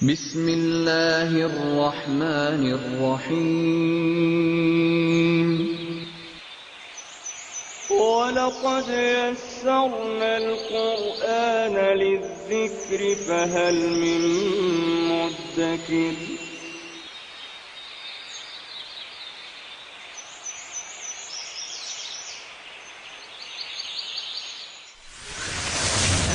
بسم اللہ الرحمن الرحیم وَلَقَدْ يَسَّرْنَا الْقُرْآنَ لِلذِّكْرِ فَهَلْ مِن مُّدَّكِرٍ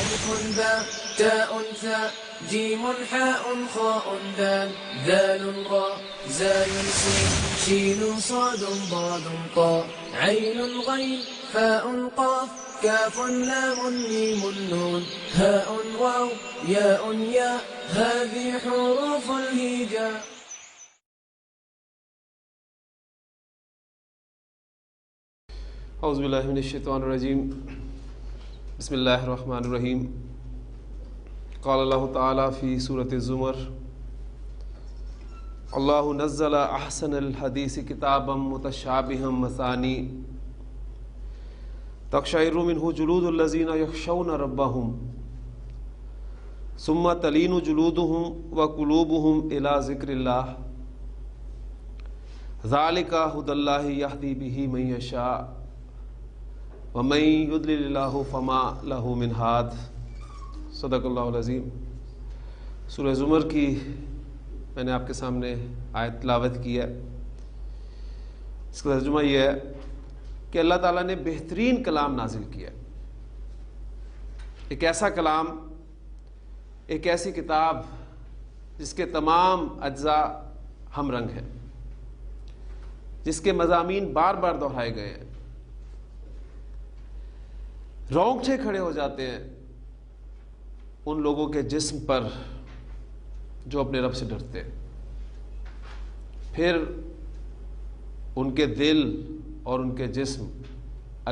ألف باء تاء ثاء جيم حاء خاء دال ذال راء زاي سين شين صاد ضاد طاء عين غين فاء قاف كاف لام ميم نون هاء واو ياء ياء هذه حروف الهجاء. اعوذ باللہ من الشیطان الرجیم بسم اللہ الرحمن الرحیم. قال اللہ تعالی فی سورۃ الزمر اللہ نزل احسن الحدیث کتابا متشابہا مثانی تقشعر منہ جلود الذین یخشون ربہم ثم تلین جلودہم وقلوبہم الی ذکر اللہ ذالک ھدی اللہ یہدی بہ من یشاء وَمَن يُضْلِلِ اللَّهُ فَمَا لَهُ مِنْ هَادٍ. صدق اللہ العظیم. سورہ زمر کی میں نے آپ کے سامنے آیت تلاوت کی ہے. اس کا ترجمہ یہ ہے کہ اللہ تعالیٰ نے بہترین کلام نازل کیا ہے. ایک ایسا کلام، ایک ایسی کتاب جس کے تمام اجزاء ہم رنگ ہیں، جس کے مضامین بار بار دہرائے گئے ہیں. رونگٹے کھڑے ہو جاتے ہیں ان لوگوں کے جسم پر جو اپنے رب سے ڈرتے ہیں، پھر ان کے دل اور ان کے جسم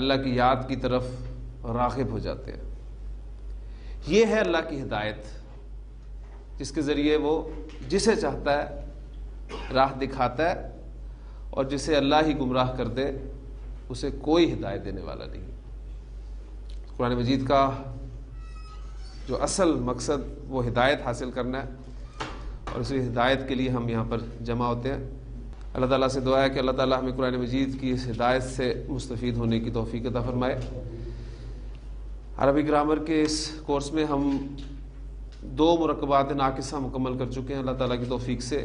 اللہ کی یاد کی طرف راغب ہو جاتے ہیں. یہ ہے اللہ کی ہدایت، جس کے ذریعے وہ جسے چاہتا ہے راہ دکھاتا ہے، اور جسے اللہ ہی گمراہ کر دے اسے کوئی ہدایت دینے والا نہیں. قرآن مجید کا جو اصل مقصد وہ ہدایت حاصل کرنا ہے، اور اسی ہدایت کے لیے ہم یہاں پر جمع ہوتے ہیں. اللہ تعالیٰ سے دعا ہے کہ اللہ تعالیٰ ہمیں قرآن مجید کی اس ہدایت سے مستفید ہونے کی توفیق عطا فرمائے. عربی گرامر کے اس کورس میں ہم 2 مرکبات ناقصہ مکمل کر چکے ہیں اللہ تعالیٰ کی توفیق سے.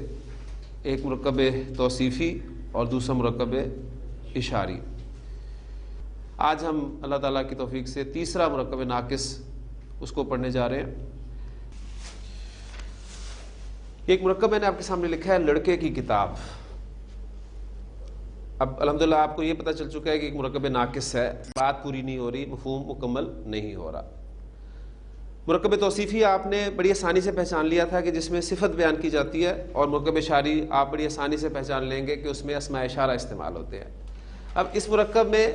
ایک مرکب توصیفی اور دوسرا مرکب اشاری. آج ہم اللہ تعالیٰ کی توفیق سے تیسرا مرکب ناقص اس کو پڑھنے جا رہے ہیں. ایک مرکب میں نے آپ کے سامنے لکھا ہے لڑکے کی کتاب. اب الحمدللہ آپ کو یہ پتہ چل چکا ہے کہ ایک مرکب ناقص ہے، بات پوری نہیں ہو رہی، مفہوم مکمل نہیں ہو رہا. مرکب توصیفی آپ نے بڑی آسانی سے پہچان لیا تھا کہ جس میں صفت بیان کی جاتی ہے، اور مرکب اشاری آپ بڑی آسانی سے پہچان لیں گے کہ اس میں اسماء اشارہ استعمال ہوتے ہیں. اب اس مرکب میں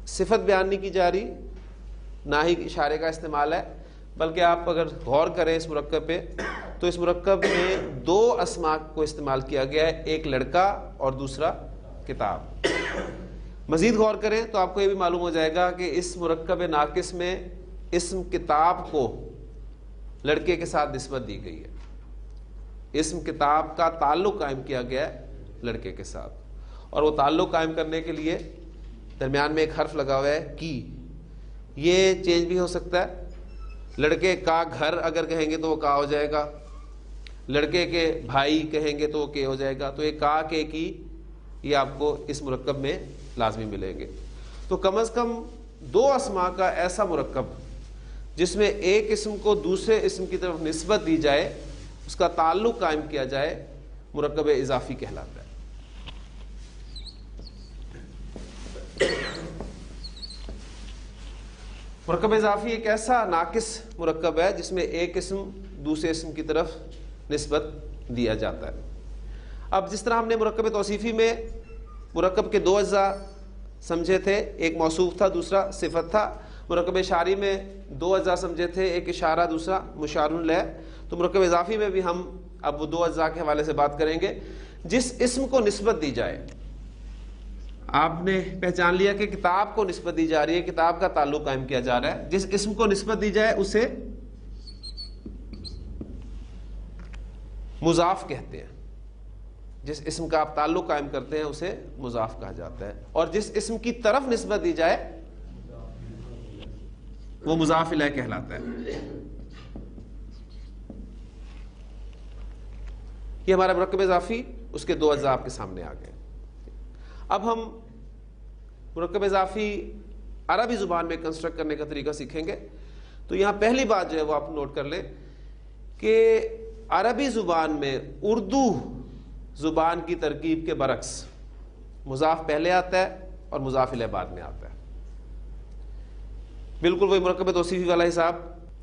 صفت بیان نہیں کی جا رہی، نہ ہی اشارے کا استعمال ہے، بلکہ آپ اگر غور کریں اس مرکب پہ تو اس مرکب میں 2 اسماء کو استعمال کیا گیا ہے، ایک لڑکا اور دوسرا کتاب. مزید غور کریں تو آپ کو یہ بھی معلوم ہو جائے گا کہ اس مرکب ناقص میں اسم کتاب کو لڑکے کے ساتھ نسبت دی گئی ہے. اسم کتاب کا تعلق قائم کیا گیا ہے لڑکے کے ساتھ، اور وہ تعلق قائم کرنے کے لیے درمیان میں ایک حرف لگا ہوا ہے کی. یہ چینج بھی ہو سکتا ہے. لڑکے کا گھر اگر کہیں گے تو وہ کا ہو جائے گا، لڑکے کے بھائی کہیں گے تو وہ کے ہو جائے گا. تو یہ کا کے کی یہ آپ کو اس مرکب میں لازمی ملیں گے. تو کم از کم 2 اسماء کا ایسا مرکب جس میں ایک اسم کو دوسرے اسم کی طرف نسبت دی جائے، اس کا تعلق قائم کیا جائے، مرکب اضافی کہلاتا ہے. مرکب اضافی ایک ایسا ناقص مرکب ہے جس میں ایک اسم دوسرے اسم کی طرف نسبت دیا جاتا ہے. اب جس طرح ہم نے مرکب توصیفی میں مرکب کے 2 اجزاء سمجھے تھے، ایک موصوف تھا دوسرا صفت تھا. مرکب اشاری میں 2 اجزاء سمجھے تھے، ایک اشارہ دوسرا مشار الیہ. تو مرکب اضافی میں بھی ہم اب وہ 2 اجزاء کے حوالے سے بات کریں گے. جس اسم کو نسبت دی جائے، آپ نے پہچان لیا کہ کتاب کو نسبت دی جا رہی ہے، کتاب کا تعلق قائم کیا جا رہا ہے. جس اسم کو نسبت دی جائے اسے مضاف کہتے ہیں. جس اسم کا آپ تعلق قائم کرتے ہیں اسے مضاف کہا جاتا ہے, اور جس اسم کی طرف نسبت دی جائے وہ مضاف الیہ کہلاتا ہے. یہ ہمارا مرکب اضافی, اس کے دو اجزاء آپ کے سامنے آ گئے. اب ہم مرکب اضافی عربی زبان میں کنسٹرکٹ کرنے کا طریقہ سیکھیں گے. تو یہاں پہلی بات جو ہے وہ آپ نوٹ کر لیں کہ عربی زبان میں اردو زبان کی ترکیب کے برعکس مضاف پہلے آتا ہے اور مضاف الیہ بعد میں آتا ہے. بالکل وہی مرکب توصیفی والا حساب.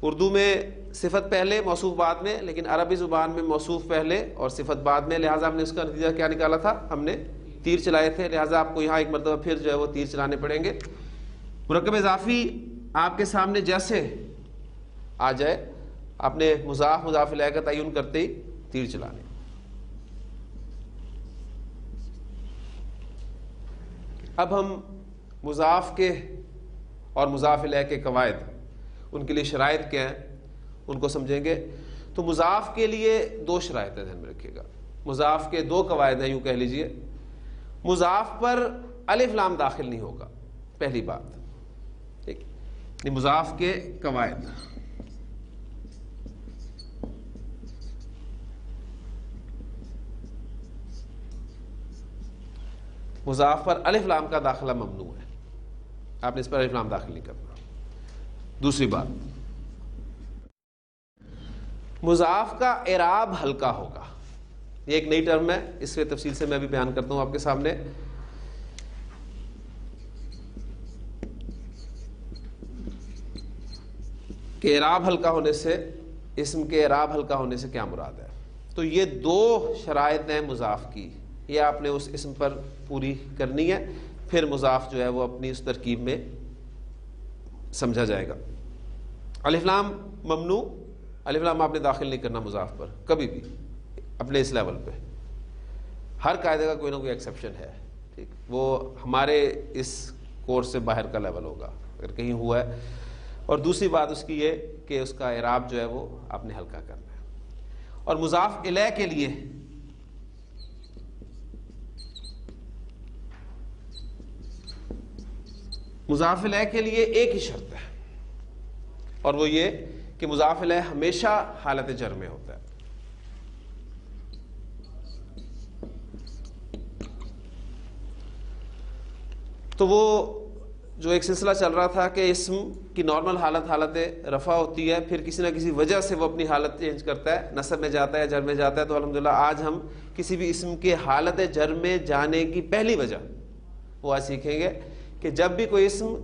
اردو میں صفت پہلے موصوف بعد میں, لیکن عربی زبان میں موصوف پہلے اور صفت بعد میں. لہٰذا ہم نے اس کا نتیجہ کیا نکالا تھا, ہم نے تیر چلائے تھے. لہٰذا آپ کو یہاں ایک مرتبہ پھر جو ہے وہ تیر چلانے پڑیں گے. مرکب اضافی آپ کے سامنے جیسے آ جائے آپ نے مضاف مضاف الیہ کا تعین کرتے ہی تیر چلانے. اب ہم مضاف کے اور مضاف الیہ کے قواعد, ان کے لیے شرائط کیا ہیں, ان کو سمجھیں گے. تو مضاف کے لیے دو شرائط ہیں, ذہن میں رکھیے گا. مضاف کے دو قواعد ہیں, یوں کہہ لیجئے. مضاف پر الف لام داخل نہیں ہوگا, پہلی بات. ٹھیک, مضاف کے قواعد. مضاف پر الف لام کا داخلہ ممنوع ہے, آپ نے اس پر الف لام داخل نہیں کرنا. دوسری بات, مضاف کا اعراب ہلکا ہوگا. یہ ایک نئی ٹرم ہے, اس سے تفصیل سے میں بھی بیان کرتا ہوں آپ کے سامنے. کہ اعراب ہلکا ہونے سے, اسم کے اعراب ہلکا ہونے سے کیا مراد ہے. تو یہ دو شرائط ہیں مضاف کی, یہ آپ نے اس اسم پر پوری کرنی ہے, پھر مضاف جو ہے وہ اپنی اس ترکیب میں سمجھا جائے گا. الف لام ممنوع, الف لام آپ نے داخل نہیں کرنا مضاف پر کبھی بھی اپنے اس لیول پہ. ہر قاعدے کا کوئی نہ کوئی ایکسیپشن ہے. ٹھیک, وہ ہمارے اس کورس سے باہر کا لیول ہوگا اگر کہیں ہوا ہے. اور دوسری بات اس کی یہ کہ اس کا اعراب جو ہے وہ آپ نے ہلکا کرنا ہے. اور مضاف الیہ کے لیے مضاف الیہ کے لیے ایک ہی شرط ہے, اور وہ یہ کہ مضاف الیہ ہمیشہ حالت جر میں ہوتا ہے. تو وہ جو ایک سلسلہ چل رہا تھا کہ اسم کی نارمل حالت رفع ہوتی ہے, پھر کسی نہ کسی وجہ سے وہ اپنی حالت چینج کرتا ہے, نصب میں جاتا ہے, جر میں جاتا ہے. تو الحمدللہ آج ہم کسی بھی اسم کے حالت جر میں جانے کی پہلی وجہ وہ آج سیکھیں گے کہ جب بھی کوئی اسم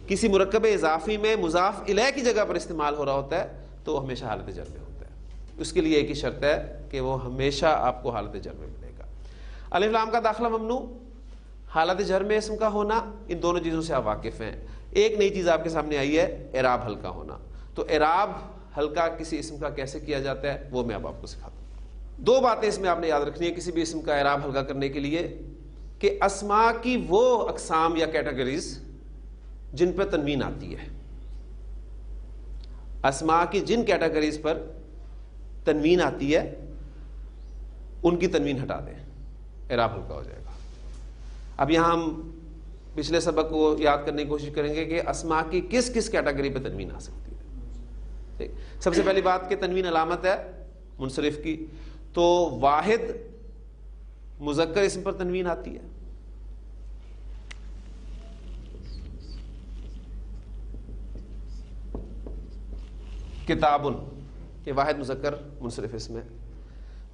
کسی مرکب اضافی میں مضاف الیہ کی جگہ پر استعمال ہو رہا ہوتا ہے تو وہ ہمیشہ حالت جر میں ہوتا ہے. اس کے لیے ایک ہی شرط ہے کہ وہ ہمیشہ آپ کو حالت جر میں ملے گا. الف لام کا داخلہ ممنوع, حالت جر میں اسم کا ہونا, ان دونوں چیزوں سے آپ واقف ہیں. ایک نئی چیز آپ کے سامنے آئی ہے, اعراب ہلکا ہونا. تو اعراب ہلکا کسی اسم کا کیسے کیا جاتا ہے وہ میں اب آپ کو سکھاتا ہوں. دو باتیں اس میں آپ نے یاد رکھنی ہے کسی بھی اسم کا اعراب ہلکا کرنے کے لیے, کہ اسماء کی وہ اقسام یا کیٹیگریز جن پہ تنوین آتی ہے, اسماء کی جن کیٹیگریز پر تنوین آتی ہے ان کی تنوین ہٹا دیں, اعراب ہلکا ہو جائے گا. اب یہاں ہم پچھلے سبق کو یاد کرنے کی کوشش کریں گے کہ اسماء کی کس کس کیٹیگری پہ تنوین آ سکتی ہے. سب سے پہلی بات کہ تنوین علامت ہے منصرف کی, تو واحد مذکر اسم پر تنوین آتی ہے. کتابن, یہ واحد مذکر منصرف اسم ہے.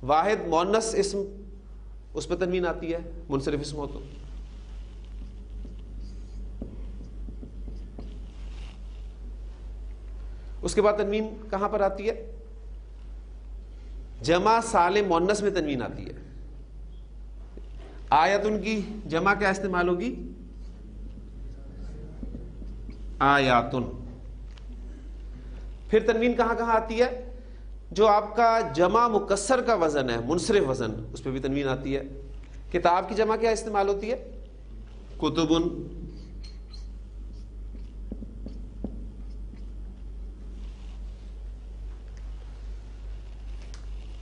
واحد مؤنث اسم, اس پہ تنوین آتی ہے منصرف اسم ہو تو. اس کے بعد تنوین کہاں پر آتی ہے؟ جمع سالم مؤنث میں تنوین آتی ہے. آیتن کی جمع کیا استعمال ہوگی؟ آیاتن. پھر تنوین کہاں کہاں آتی ہے؟ جو آپ کا جمع مکسر کا وزن ہے, منصرف وزن, اس پہ بھی تنوین آتی ہے. کتاب کی جمع کیا استعمال ہوتی ہے؟ کتبن.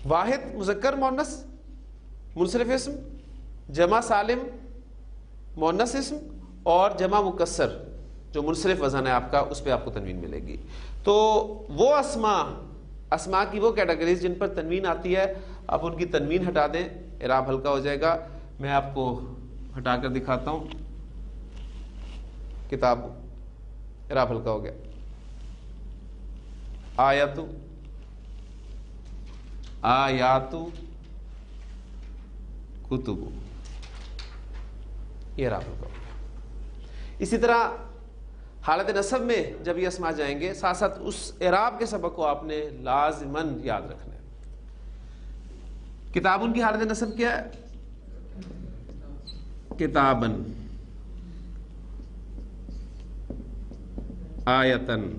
واحد مذکر مؤنث منصرف اسم، جمع سالم مؤنث اسم، اور جمع مکسر جو منصرف وزن ہے آپ کا، اس پہ آپ کو تنوین ملے گی. تو وہ اسما کی وہ کیٹیگریز جن پر تنوین آتی ہے، آپ ان کی تنوین ہٹا دیں، اعراب ہلکا ہو جائے گا. میں آپ کو ہٹا کر دکھاتا ہوں. کتاب اعراب ہلکا ہو گیا. آیاتو، آیاتو، کتب، یہ اعراب ہلکا ہو گیا. اسی طرح حالت نصب میں جب یہ اسما جائیں گے، ساتھ ساتھ اس اعراب کے سبق کو آپ نے لازماً یاد رکھنا ہے. کتابن کی حالت نصب کیا ہے؟ کتابن، آیتن،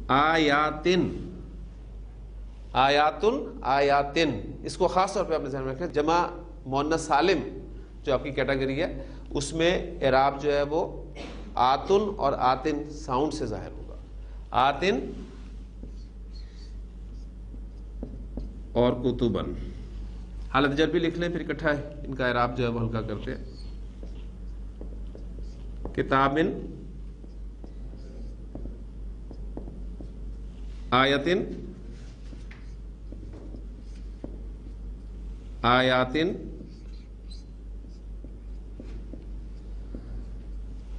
آیاتن، آیاتن، آیاتن. اس کو خاص طور پہ آپ نے ذہن میں رکھنا. جمع مؤنث سالم جو آپ کی کیٹیگری ہے، اس میں اعراب جو ہے وہ آتن اور آتن ساؤنڈ سے ظاہر ہوگا. آتن اور کتبن. حالت جر بھی لکھ لیں، پھر اکٹھا ان کا اعراب جو ہے وہ ہلکا کرتے ہیں. کتابن، آیتن، آیاتن،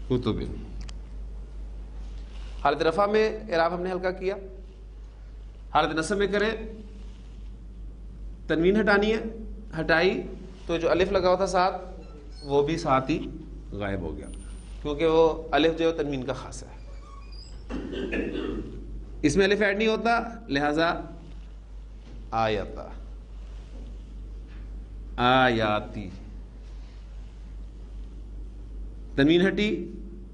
کتبن. حالت رفع میں اعراب ہم نے ہلکا کیا. حالت نصب میں کریں، تنوین ہٹانی ہے، ہٹائی تو جو الف لگا ہوا تھا ساتھ، وہ بھی ساتھ ہی غائب ہو گیا، کیونکہ وہ الف جو ہے تنوین کا خاص ہے. اس میں الف ایڈ نہیں ہوتا، لہذا آیتا، آیاتی. تنوین ہٹی،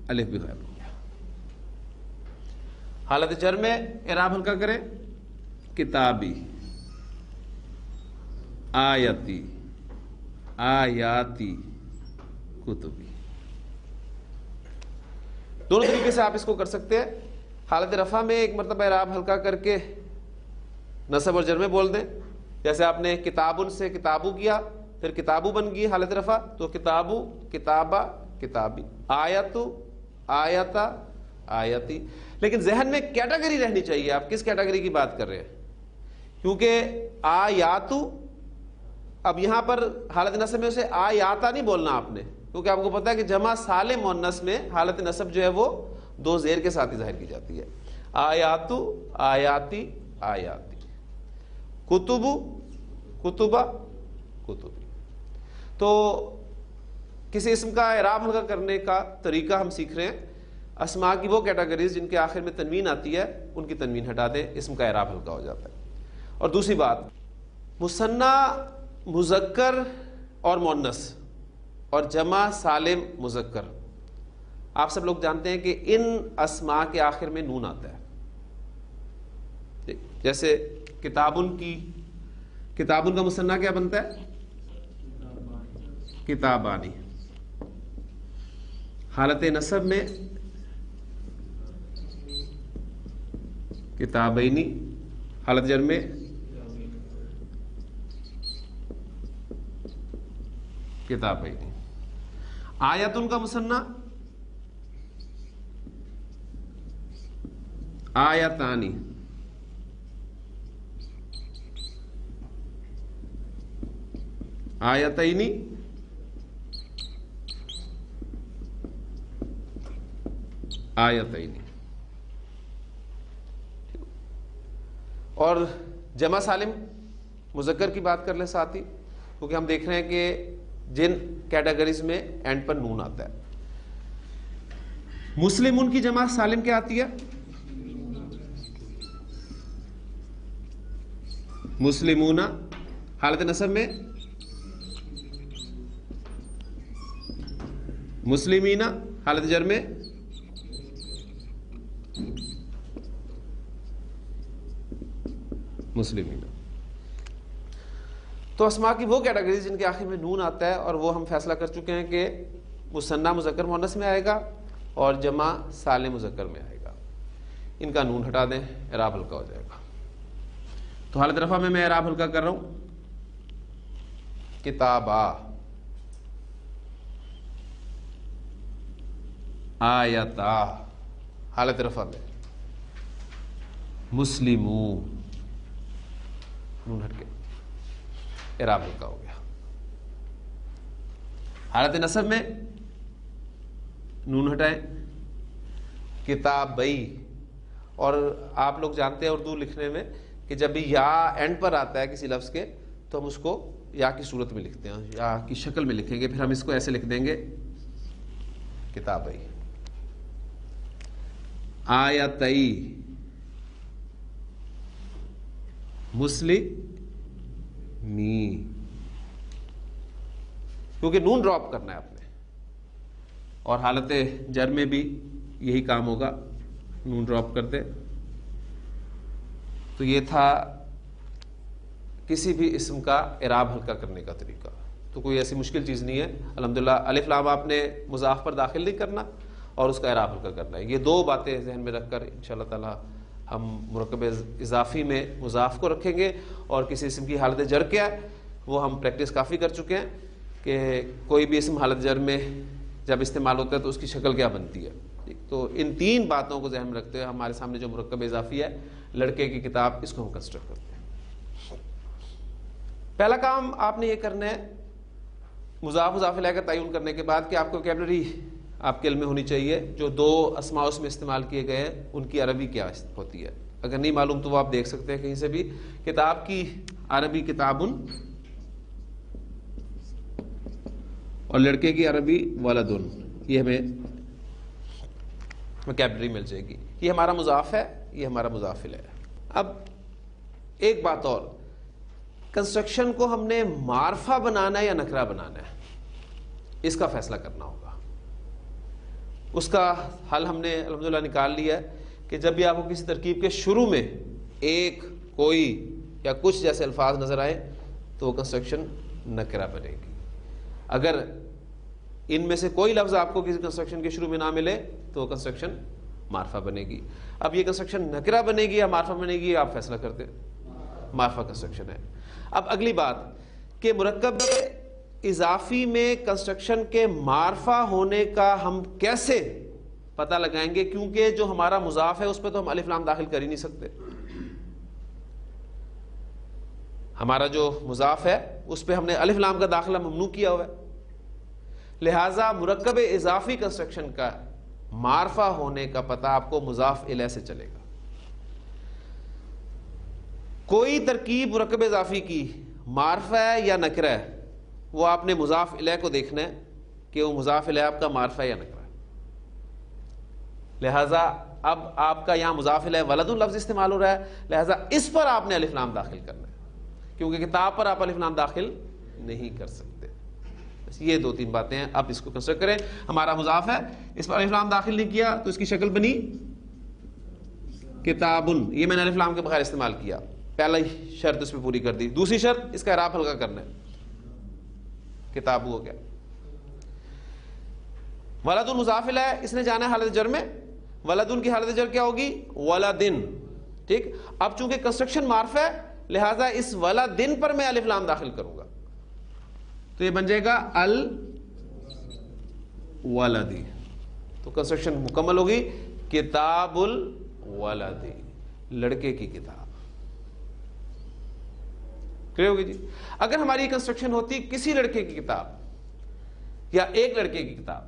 الف بھی غائب ہو گیا. حالت جر میں اعراب ہلکا کریں. کتابی، آیتی، آیاتی، کتبی. دونوں طریقے سے آپ اس کو کر سکتے ہیں. حالت رفع میں ایک مرتبہ اعراب ہلکا کر کے نصب اور جر میں بول دیں. جیسے آپ نے کتابن سے کتابو کیا، پھر کتابو بن گئی حالت رفع، تو کتابو، کتابہ، کتابی. آیتو، آیتا، آیتی. لیکن ذہن میں کیٹیگری رہنی چاہیے، آپ کس کیٹیگری کی بات کر رہے ہیں. کیونکہ آیاتو، اب یہاں پر حالت نصب میں اسے آیاتا نہیں بولنا آپ نے، کیونکہ آپ کو پتا ہے کہ جمع سالم مؤنث میں حالت نصب جو ہے وہ دو زیر کے ساتھ ہی ظاہر کی جاتی ہے. آیاتو، آیاتی، آیاتی. کتبو، کتبہ، کتبی. تو کسی اسم کا اعراب ہلکا کرنے کا طریقہ ہم سیکھ رہے ہیں. اسماء کی وہ کیٹیگریز جن کے آخر میں تنوین آتی ہے، ان کی تنوین ہٹا دیں، اسم کا اعراب ہلکا ہو جاتا ہے. اور دوسری بات، مثنیٰ مذکر اور مؤنث اور جمع سالم مذکر، آپ سب لوگ جانتے ہیں کہ ان اسماء کے آخر میں نون آتا ہے. جیسے کتابن کی، کتابن کا مثنیٰ کیا بنتا ہے؟ کتابانی. حالت نصب میں کتابینی. حالت جر میں کتابینی. آیتن کا مثنیٰ آیتانی. آیتینی، آیتینی. اور جمع سالم مذکر کی بات کر لیں ساتھ ہی، کیونکہ ہم دیکھ رہے ہیں کہ جن کیٹیگریز میں اینڈ پر نون آتا ہے. مسلمون کی جمع سالم کیا آتی ہے؟ مسلمون. حالت نصب میں مسلمین. حالت جر میں مسلمین. تو اسماء کی وہ کیٹیگریز جن کے آخر میں نون آتا ہے، اور وہ ہم فیصلہ کر چکے ہیں کہ مثنیٰ مذکر مؤنث میں آئے گا اور جمع سالم مذکر میں آئے گا. ان کا نون ہٹا دیں، اعراب ہلکا ہو جائے گا. تو حالت رفع میں اعراب ہلکا کر رہا ہوں، کتابا، آیتا، حالت رفع میں مسلمو، نون ہٹ کے اعراب ہلکا ہو گیا. حالت نصب میں نون ہٹائیں، کتابئی. اور آپ لوگ جانتے ہیں اردو لکھنے میں کہ جب بھی یا اینڈ پر آتا ہے کسی لفظ کے تو ہم اس کو یا کی صورت میں لکھتے ہیں، یا کی شکل میں لکھیں گے. پھر ہم اس کو ایسے لکھ دیں گے کتابئی، آیتئی، مسلمی، کیونکہ نون ڈراپ کرنا ہے آپ نے. اور حالت جر میں بھی یہی کام ہوگا، نون ڈراپ کرتے. تو یہ تھا کسی بھی اسم کا اعراب ہلکا کرنے کا طریقہ. تو کوئی ایسی مشکل چیز نہیں ہے. الحمدللہ الف لام آپ نے مضاف پر داخل نہیں کرنا اور اس کا اعراب ہلکا کرنا ہے. یہ دو باتیں ذہن میں رکھ کر انشاءاللہ تعالی ہم مرکب اضافی میں مضاف کو رکھیں گے. اور کسی اسم کی حالت جر کیا ہے وہ ہم پریکٹس کافی کر چکے ہیں کہ کوئی بھی اسم حالت جر میں جب استعمال ہوتا ہے تو اس کی شکل کیا بنتی ہے. تو ان تین باتوں کو ذہن میں رکھتے ہوئے ہمارے سامنے جو مرکب اضافی ہے لڑکے کی کتاب، اس کو ہم کنسٹرکٹ کرتے ہیں. پہلا کام آپ نے یہ کرنا ہے مضاف مضاف الیہ کا تعین کرنے کے بعد کہ آپ کو ویکیبلری آپ کے علم میں ہونی چاہیے. جو دو اسماء اس میں استعمال کیے گئے ہیں ان کی عربی کیا ہوتی ہے. اگر نہیں معلوم تو وہ آپ دیکھ سکتے ہیں کہیں سے بھی. کتاب کی عربی کتابن اور لڑکے کی عربی ولدن، یہ ہمیں ویکیبلری مل جائے گی. یہ ہمارا مضاف ہے، یہ ہمارا مضاف الیہ ہے. اب ایک بات اور، کنسٹرکشن کو ہم نے معرفہ بنانا ہے یا نکرہ بنانا ہے، اس کا فیصلہ کرنا ہوگا. اس کا حل ہم نے الحمدللہ نکال لیا ہے کہ جب بھی آپ کو کسی ترکیب کے شروع میں ایک، کوئی یا کچھ جیسے الفاظ نظر آئے تو وہ کنسٹرکشن نکرہ بنے گی. اگر ان میں سے کوئی لفظ آپ کو کسی کنسٹرکشن کے شروع میں نہ ملے تو وہ کنسٹرکشن معرفہ بنے گی. اب یہ کنسٹرکشن نکرہ بنے گی یا معرفہ بنے گی آپ فیصلہ کرتے ہیں، معرفہ کنسٹرکشن ہے. اب اگلی بات کہ مرکب اضافی میں کنسٹرکشن کے معرفہ ہونے کا ہم کیسے پتہ لگائیں گے، کیونکہ جو ہمارا مضاف ہے اس پہ تو ہم الف لام داخل کر ہی نہیں سکتے. ہمارا جو مضاف ہے اس پہ ہم نے الف لام کا داخلہ ممنوع کیا ہوا ہے. لہذا مرکب اضافی کنسٹرکشن کا معرفہ ہونے کا پتہ آپ کو مضاف الیہ سے چلے گا. کوئی ترکیب مرکب اضافی کی معرفہ ہے یا نکرہ ہے وہ آپ نے مضاف الیہ کو دیکھنا ہے کہ وہ مضاف الیہ آپ کا معرفہ ہے یا نکرہ ہے. لہذا اب آپ کا یہاں مضاف الیہ ولد لفظ استعمال ہو رہا ہے، لہذا اس پر آپ نے الف لام داخل کرنا ہے، کیونکہ کتاب پر آپ الف لام داخل نہیں کر سکتے. بس یہ دو تین باتیں ہیں. اب اس کو کنسٹرکٹ کریں. ہمارا مضاف ہے، اس پر الف لام داخل نہیں کیا تو اس کی شکل بنی کتابن. یہ میں نے الف لام کے بغیر استعمال کیا، پہلا شرط اس پہ پوری کر دی. دوسری شرط اس کا اعراب ہلکا کرنا ہے، کتاب ہو گیا. ولدن مضاف الیہ اس نے جانا ہے حالت جر میں. ولدن کی حالت جر کیا ہوگی؟ ولدن. ٹھیک. اب چونکہ کنسٹرکشن معرفہ ہے لہذا اس ولدن پر میں الف لام داخل کروں گا تو یہ بن جائے گا الولدی. تو کنسٹرکشن مکمل ہوگی. کتاب الولدی، لڑکے کی کتاب. کلیئر ہوگی جی. اگر ہماری کنسٹرکشن ہوتی کسی لڑکے کی کتاب یا ایک لڑکے کی کتاب،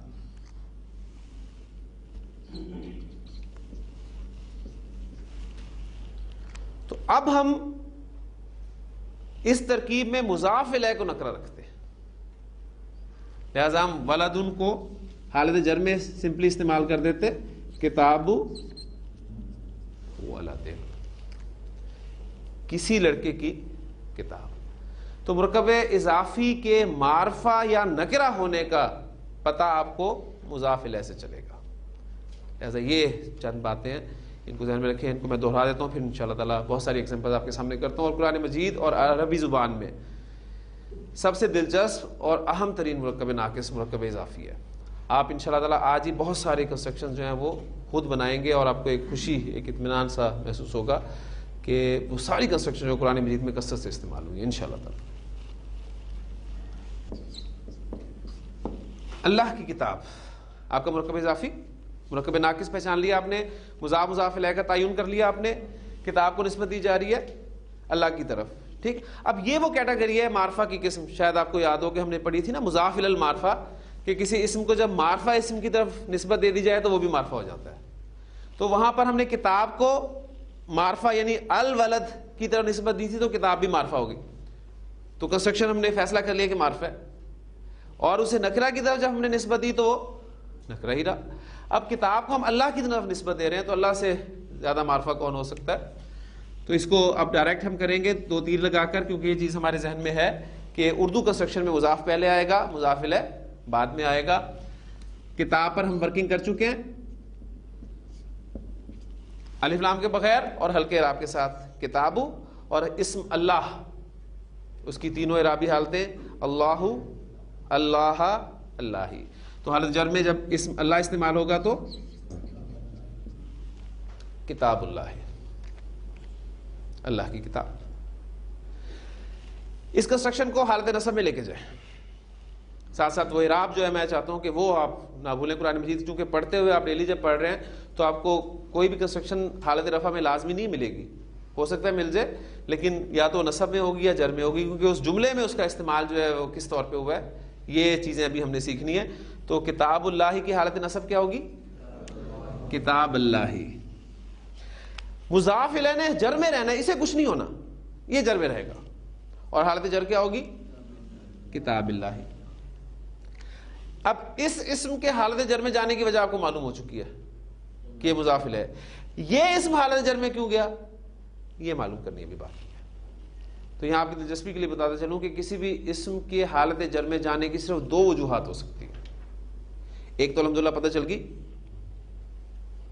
تو اب ہم اس ترکیب میں مضاف الیہ کو نکرہ رکھتے ہیں. لہذا ہم ولدن کو حالت جر میں سمپلی استعمال کر دیتے، کتاب ولدن، کسی لڑکے کی کتاب. تو مرکب اضافی کے معرفہ یا نکرہ ہونے کا پتہ آپ کو مضاف الیہ سے چلے گا. لہذا یہ چند باتیں ہیں، ان کو ذہن میں رکھیں. ان کو میں دہرا دیتا ہوں، پھر انشاءاللہ تعالیٰ بہت ساری ایگزامپل آپ کے سامنے کرتا ہوں. اور قرآن مجید اور عربی زبان میں سب سے دلچسپ اور اہم ترین مرکب ناقص مرکب اضافی ہے. آپ انشاءاللہ تعالیٰ آج ہی بہت سارے کنسٹرکشن جو ہیں وہ خود بنائیں گے اور آپ کو ایک خوشی، ایک اطمینان سا محسوس ہوگا کہ وہ ساری کنسٹرکشن جو قرآن مجید میں کثرت سے استعمال ہوئی انشاءاللہ تعالی. اللہ کی کتاب، آپ کا مرکب اضافی، مرکب ناقص پہچان لیا آپ نے، مضاف مضاف الیہ کا تعین کر لیا آپ نے، کتاب کو نسبت دی جا رہی ہے اللہ کی طرف. ٹھیک، اب یہ وہ کیٹیگری ہے معرفہ کی قسم. شاید آپ کو یاد ہو کہ ہم نے پڑھی تھی نا مضاف الی المعرفہ، کہ کسی اسم کو جب معرفہ اسم کی طرف نسبت دے دی جائے تو وہ بھی معرفہ ہو جاتا ہے. تو وہاں پر ہم نے کتاب کو معرفہ یعنی الولد کی طرف نسبت دی تھی تو کتاب بھی معرفہ ہو گئی. تو کنسٹرکشن ہم نے فیصلہ کر لیا کہ معرفہ ہے، اور اسے نکرہ کی طرف جب ہم نے نسبت دی تو وہ نکرہ ہی رہا. اب کتاب کو ہم اللہ کی طرف نسبت دے رہے ہیں تو اللہ سے زیادہ معرفہ کون ہو سکتا ہے. تو اس کو اب ڈائریکٹ ہم کریں گے 2 تیر لگا کر، کیونکہ یہ چیز ہمارے ذہن میں ہے کہ اردو کنسٹرکشن میں مضاف پہلے آئے گا، مضاف الیہ بعد میں آئے گا. کتاب پر ہم ورکنگ کر چکے ہیں الف لام کے بغیر اور ہلکے اعراب کے ساتھ. کتاب اور اسم اللہ، اس کی تینوں اعرابی حالتیں اللہ، اللہ، اللہ. تو حالت جر میں جب اسم اللہ استعمال ہوگا تو کتاب اللہ ہے، اللہ کی کتاب. اس کنسٹرکشن کو حالت نصب میں لے کے جائیں. ساتھ ساتھ وہ اعراب جو ہے میں چاہتا ہوں کہ وہ آپ نہ بھولیں. قرآن مجید چونکہ پڑھتے ہوئے آپ ڈیلی جب پڑھ رہے ہیں تو آپ کو کوئی بھی کنسٹرکشن حالت رفع میں لازمی نہیں ملے گی. ہو سکتا ہے مل جائے، لیکن یا تو نصب میں ہوگی یا جر میں ہوگی، کیونکہ اس جملے میں اس کا استعمال جو ہے وہ کس طور پہ ہوا ہے یہ چیزیں ابھی ہم نے سیکھنی ہے. تو کتاب اللہ کی حالت نصب کیا ہوگی؟ کتاب اللہ. مضاف الیہ نے جر میں رہنا ہے، اسے کچھ نہیں ہونا، یہ جر میں رہے گا، اور حالت جر کیا ہوگی؟ کتاب اللہ. اب اس اسم کے حالت جر میں جانے کی وجہ آپ کو معلوم ہو چکی ہے کہ یہ مضاف الیہ ہے. یہ اسم حالت جر میں کیوں گیا یہ معلوم کرنی ابھی باقی ہے. تو یہاں آپ کی دلچسپی کے لیے بتاتا چلوں کہ کسی بھی اسم کے حالت جر میں جانے کی صرف 2 وجوہات ہو سکتی ہیں. ایک تو الحمدللہ پتہ چل گئی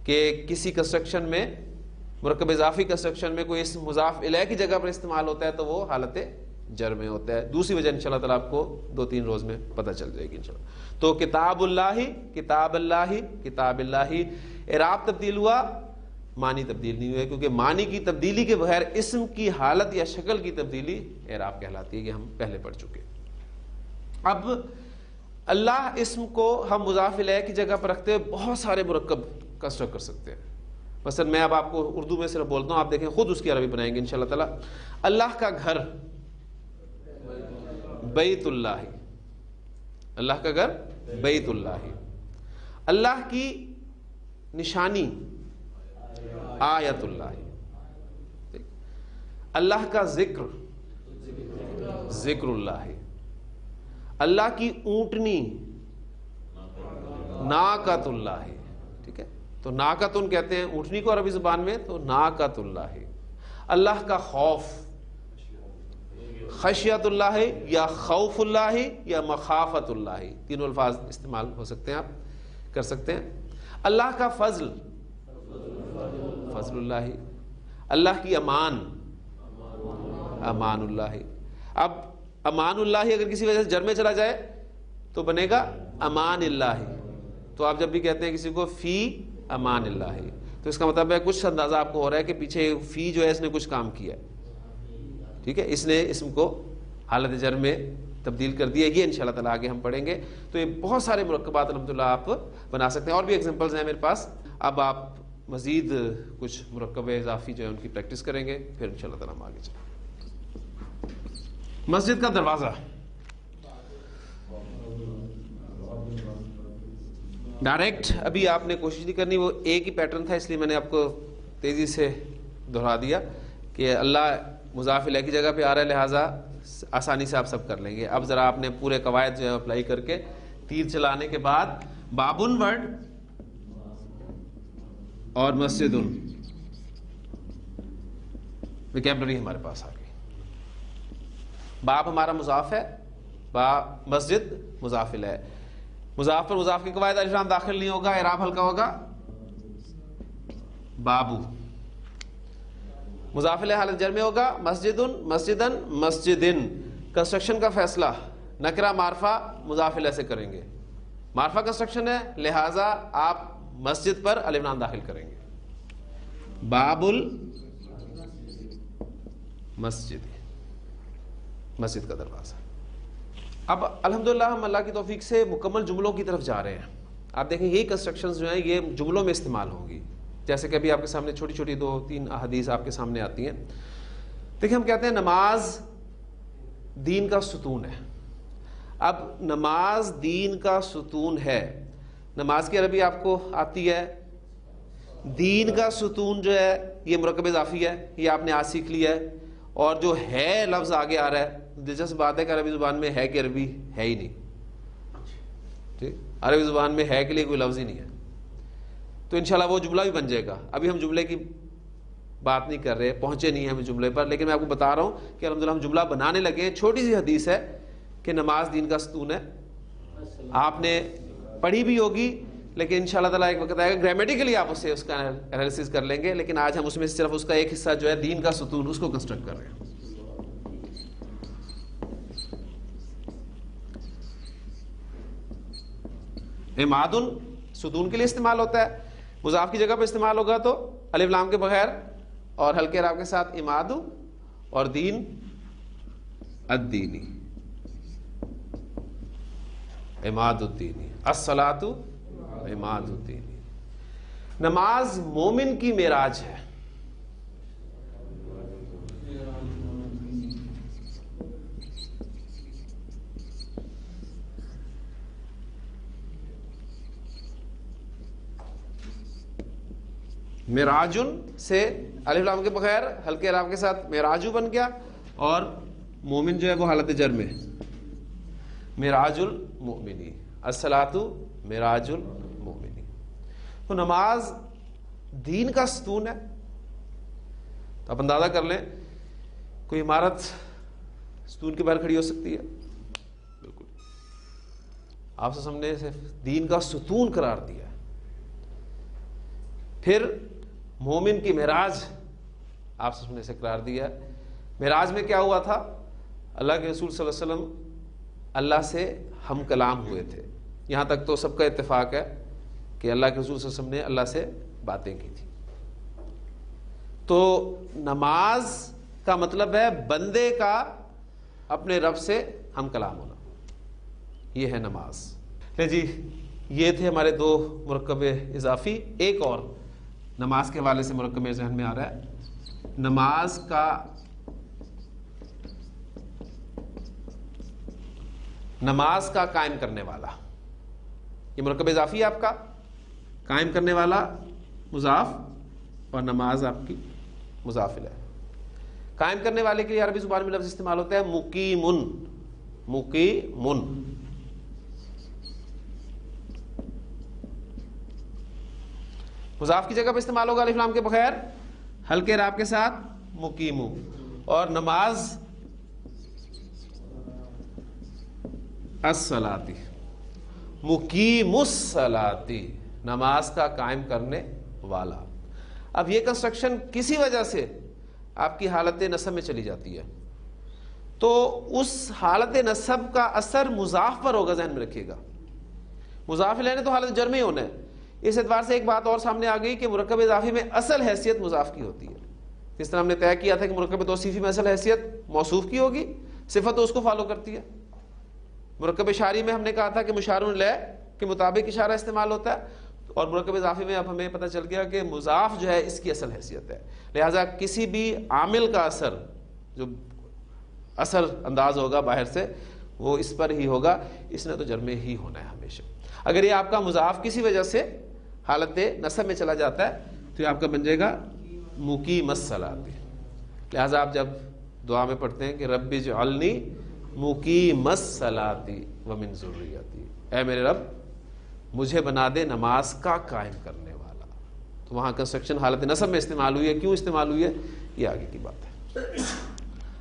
کہ کسی کنسٹرکشن میں، مرکب اضافی کنسٹرکشن میں کوئی اسم مضاف الیہ کی جگہ پر استعمال ہوتا ہے تو وہ حالت جر میں ہوتا ہے. دوسری وجہ انشاءاللہ تعالیٰ آپ کو 2-3 روز میں پتہ چل جائے گی انشاءاللہ. تو کتاب اللہ، کتاب اللہ، کتاب اللہ. اعراب تبدیل ہوا، معنی تبدیل نہیں ہوئے، کیونکہ معنی کی تبدیلی کے بغیر اسم کی حالت یا شکل کی تبدیلی اعراب کہلاتی ہے، کہ ہم پہلے پڑھ چکے. اب اللہ اسم کو ہم مضاف الیہ کی جگہ پر رکھتے ہوئے بہت سارے مرکب کنسٹرکٹ کر سکتے ہیں. مثلا میں اب آپ کو اردو میں صرف بولتا ہوں، آپ دیکھیں خود اس کی عربی بنائیں گے انشاءاللہ تعالی. اللہ کا گھر بیت اللہ، اللہ کا گھر بیت اللہ. اللہ کی نشانی آیت اللہ. اللہ کا ذکر ذکر اللہ. اللہ کی اونٹنی ناقۃ اللہ. ٹھیک ہے، تو ناقۃن کہتے ہیں اونٹنی کو عربی زبان میں، تو ناقۃ اللہ. اللہ کا خوف خشیت اللہ یا خوف اللہ یا مخافت اللہ، تینوں الفاظ استعمال ہو سکتے ہیں، آپ کر سکتے ہیں. اللہ کا فضل فضل اللہ. اللہ کی امان امان اللہ. اب امان اللہ اگر کسی وجہ سے جر میں چلا جائے تو بنے گا امان اللہ. تو آپ جب بھی کہتے ہیں کسی کو فی امان اللہ، تو اس کا مطلب ہے کچھ اندازہ آپ کو ہو رہا ہے کہ پیچھے فی جو ہے اس نے کچھ کام کیا ہے. ٹھیک ہے، اس نے اسم کو حالت جر میں تبدیل کر دیا. یہ انشاءاللہ تعالیٰ آگے ہم پڑھیں گے. تو یہ بہت سارے مرکبات الحمدللہ آپ بنا سکتے ہیں، اور بھی ایگزامپلز ہیں میرے پاس. اب آپ مزید کچھ مرکب اضافی جو ہے ان کی پریکٹس کریں گے، پھر انشاءاللہ تعالیٰ ہم آگے چلیں. مسجد کا دروازہ، ڈائریکٹ ابھی آپ نے کوشش نہیں کرنی، وہ ایک ہی پیٹرن تھا اس لیے میں نے آپ کو تیزی سے دہرا دیا کہ اللہ مضاف الیہ کی جگہ پہ آ رہا ہے، لہٰذا آسانی سے آپ سب کر لیں گے. اب ذرا آپ نے پورے قواعد جو ہے اپلائی کر کے تیر چلانے کے بعد بابن ورڈ اور مسجدن ویکیبلری ہمارے پاس آ گئی. باب ہمارا مضاف ہے، مسجد مضاف الیہ. مضاف پر مضاف کی قواعد الف لام داخل نہیں ہوگا، اعراب ہلکا ہوگا بابو. مضاف الیہ حالت جر میں ہوگا مسجدن مسجدن مسجدن. کنسٹرکشن کا فیصلہ نکرہ معرفہ مضاف الیہ سے کریں گے. معرفہ کنسٹرکشن ہے، لہٰذا آپ مسجد پر الف لام داخل کریں گے. باب مسجد کا دروازہ. اب الحمدللہ ہم اللہ کی توفیق سے مکمل جملوں کی طرف جا رہے ہیں. آپ دیکھیں یہی کنسٹرکشنز جو ہیں یہ جملوں میں استعمال ہوں گی. جیسے کہ ابھی آپ کے سامنے چھوٹی چھوٹی 2-3 احادیث آپ کے سامنے آتی ہیں. دیکھیں ہم کہتے ہیں نماز دین کا ستون ہے. اب نماز دین کا ستون ہے. نماز کی عربی آپ کو آتی ہے. دین کا ستون جو ہے یہ مرکب اضافی ہے, یہ آپ نے آج سیکھ لیا ہے. اور جو ہے لفظ آگے آ رہا ہے, دلچسپ بات ہے کہ عربی زبان میں ہے کہ عربی ہے ہی نہیں. ٹھیک, عربی زبان میں ہے کے لیے کوئی لفظ ہی نہیں ہے. تو انشاءاللہ وہ جملہ بھی بن جائے گا. ابھی ہم جملے کی بات نہیں کر رہے, پہنچے نہیں ہیں ہم جملے پر, لیکن میں آپ کو بتا رہا ہوں کہ الحمدللہ ہم جملہ بنانے لگے ہیں. چھوٹی سی حدیث ہے کہ نماز دین کا ستون ہے. آپ نے پڑھی بھی ہوگی, لیکن انشاءاللہ تعالیٰ ایک وقت آئے گا گرامیٹیکلی آپ اس کا انالیسس کر لیں گے. لیکن آج ہم اس میں صرف اس کا ایک حصہ جو ہے دین کا ستون, اس کو کنسٹرکٹ کر رہے ہیں. عماد ستون کے لیے استعمال ہوتا ہے. مضاف کی جگہ پہ استعمال ہوگا تو الف لام کے بغیر اور ہلکے راء کے ساتھ عماد, اور دین الدینی, عماد الدینی, الصلاۃ عماد الدینی. نماز مومن کی معراج ہے. معراجن سے الف لام کے بغیر ہلکے راء کے ساتھ معراجو بن گیا, اور مومن جو ہے وہ حالت جر میں معراج المؤمنی, الصلاۃ معراج المؤمنی. تو نماز دین کا ستون ہے. تو آپ اندازہ کر لیں کوئی عمارت ستون کے باہر کھڑی ہو سکتی ہے؟ بالکل. آپ سے ہم نے دین کا ستون قرار دیا. پھر مومن کی معراج آپ سے نے قرار دیا. معراج میں کیا ہوا تھا؟ اللہ کے رسول صلی اللہ علیہ وسلم اللہ سے ہم کلام ہوئے تھے. یہاں تک تو سب کا اتفاق ہے کہ اللہ کے رسول صلی اللہ علیہ وسلم نے اللہ سے باتیں کی تھی. تو نماز کا مطلب ہے بندے کا اپنے رب سے ہم کلام ہونا, یہ ہے نماز. جی یہ تھے ہمارے 2 مرکب اضافی. ایک اور نماز کے حوالے سے مرکب میرے ذہن میں آ رہا ہے. نماز کا قائم کرنے والا, یہ مرکب اضافی ہے آپ کا. قائم کرنے والا مضاف اور نماز آپ کی مضاف الیہ. قائم کرنے والے کے لیے عربی زبان میں لفظ استعمال ہوتا ہے مقیمن. مقیمن. مضاف کی جگہ پہ استعمال ہوگا الف لام کے بغیر ہلکے راء کے ساتھ مقیمو, اور نماز الصلاۃ, مقیم الصلاۃ, نماز کا قائم کرنے والا. اب یہ کنسٹرکشن کسی وجہ سے آپ کی حالت نصب میں چلی جاتی ہے تو اس حالت نصب کا اثر مضاف پر ہوگا, ذہن میں رکھیے گا. مضاف الیہ نے تو حالت جر میں ہی ہونا ہے. اس اعتبار سے ایک بات اور سامنے آ گئی کہ مرکب اضافی میں اصل حیثیت مضاف کی ہوتی ہے. جس طرح ہم نے طے کیا تھا کہ مرکب توصیفی میں اصل حیثیت موصوف کی ہوگی, صفت تو اس کو فالو کرتی ہے. مرکب اشاری میں ہم نے کہا تھا کہ مشار الیہ کے مطابق اشارہ استعمال ہوتا ہے, اور مرکب اضافی میں اب ہمیں پتہ چل گیا کہ مضاف جو ہے اس کی اصل حیثیت ہے. لہٰذا کسی بھی عامل کا اثر جو اثر انداز ہوگا باہر سے وہ اس پر ہی ہوگا, اس نے تو جر میں ہی ہونا ہے ہمیشہ. اگر یہ آپ کا مضاف کسی وجہ سے حالت نصب میں چلا جاتا ہے تو یہ آپ کا بن جائے گا مقیم الصلاۃ. لہٰذا آپ جب دعا میں پڑھتے ہیں کہ رب اجعلنی مقیم الصلاۃ ومن ذریتی, اے میرے رب مجھے بنا دے نماز کا قائم کرنے والا, تو وہاں کنسٹرکشن حالت نصب میں استعمال ہوئی ہے. کیوں استعمال ہوئی ہے یہ آگے کی بات ہے.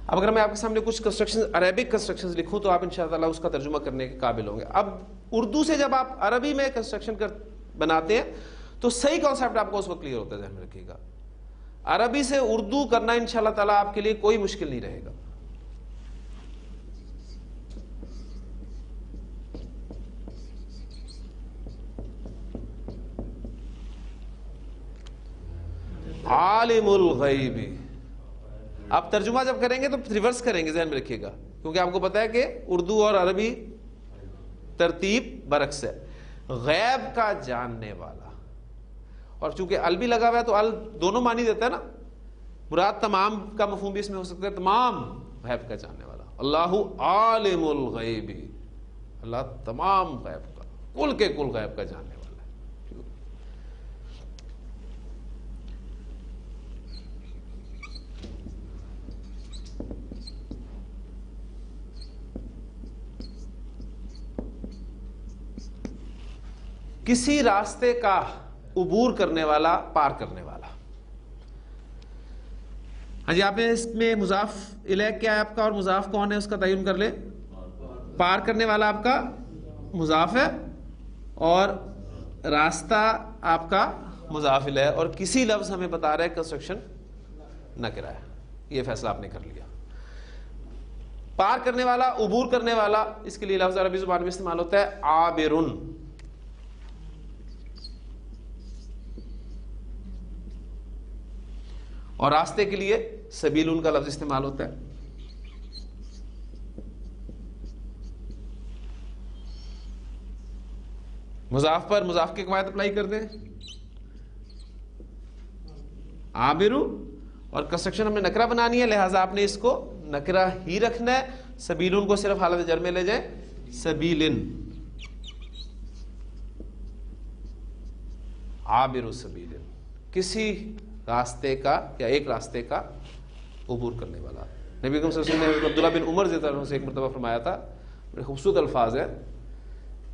اب اگر میں آپ کے سامنے کچھ کنسٹرکشن عربک کنسٹرکشنز لکھوں تو آپ انشاءاللہ اس کا ترجمہ کرنے کے قابل ہوں گے. اب اردو سے جب آپ عربی میں کنسٹرکشن بناتے ہیں تو صحیح کانسیپٹ آپ کو اس وقت کلیئر ہوتا ہے, ذہن میں رکھیے گا. عربی سے اردو کرنا انشاءاللہ تعالیٰ آپ کے لیے کوئی مشکل نہیں رہے گا. عالم الغیب آپ ترجمہ جب کریں گے تو ریورس کریں گے، ذہن میں رکھیے گا، کیونکہ آپ کو پتا ہے کہ اردو اور عربی ترتیب برعکس ہے. غیب کا جاننے والا، اور چونکہ ال بھی لگا ہوا ہے تو ال دونوں معنی دیتا ہے نا. مراد تمام کا مفہوم بھی اس میں ہو سکتا ہے، تمام غیب کا جاننے والا. اللہ عالم الغیب، اللہ تمام غیب کا، کل کے کل غیب کا جاننے والا ہے. کسی راستے کا عبور کرنے والا، پار کرنے والا. ہاں جی، آپ نے اس میں مضاف الیہ کیا ہے آپ کا، اور مضاف کون ہے اس کا تعین کر لیں. پار کرنے والا آپ کا مضاف ہے اور راستہ آپ کا مضاف الیہ، اور کسی لفظ ہمیں بتا رہا ہے کنسٹرکشن نہ کرائے. یہ فیصلہ آپ نے کر لیا. پار کرنے والا، عبور کرنے والا، اس کے لیے لفظ عربی زبان میں استعمال ہوتا ہے عابرن. اور راستے کے لیے سبیلون کا لفظ استعمال ہوتا ہے. مضاف پر مضاف کے قواعد اپلائی کر دیں. عابرو، اور کنسٹرکشن ہم نے نکرہ بنانی ہے، لہذا آپ نے اس کو نکرہ ہی رکھنا ہے. سبیلون کو صرف حالت جر میں لے جائیں، سبیلن. عابر سبیلن، کسی راستے کا یا ایک راستے کا عبور کرنے والا. نبی اکرم صلی اللہ علیہ وسلم نے عبداللہ بن عمر رضی اللہ عنہ سے ایک مرتبہ فرمایا تھا، بڑے خوبصورت الفاظ ہیں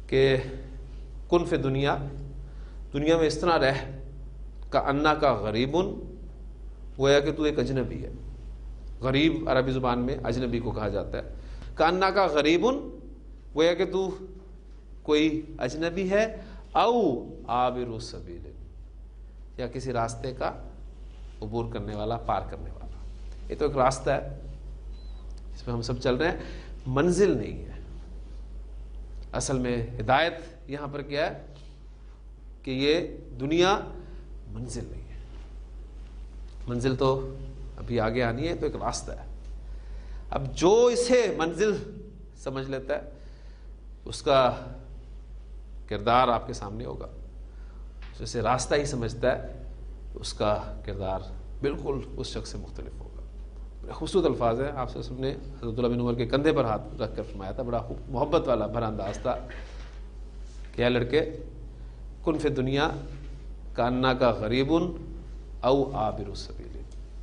کہ کن فی دنیا، دنیا میں اس طرح رہ کا انا کا غریبن، گویا کہ تو ایک اجنبی ہے. غریب عربی زبان میں اجنبی کو کہا جاتا ہے. کا انا کا غریبن، گویا کہ تو کوئی اجنبی ہے. او عابر سبیل، یا کسی راستے کا عبور کرنے والا، پار کرنے والا. یہ تو ایک راستہ ہے اس پہ ہم سب چل رہے ہیں، منزل نہیں ہے. اصل میں ہدایت یہاں پر کیا ہے کہ یہ دنیا منزل نہیں ہے. منزل تو ابھی آگے آنی ہے، تو ایک راستہ ہے. اب جو اسے منزل سمجھ لیتا ہے اس کا کردار آپ کے سامنے ہوگا. جسے راستہ ہی سمجھتا ہے اس کا کردار بالکل اس شخص سے مختلف ہوگا. بڑے خوبصورت الفاظ ہیں. آپ سے سب نے حضرت عبداللہ بن عمر کے کندھے پر ہاتھ رکھ کر فرمایا تھا. بڑا محبت والا بھرا انداز تھا کہ اے لڑکے، کن فی دنیا کانا کا غریبن او عابر السبیل،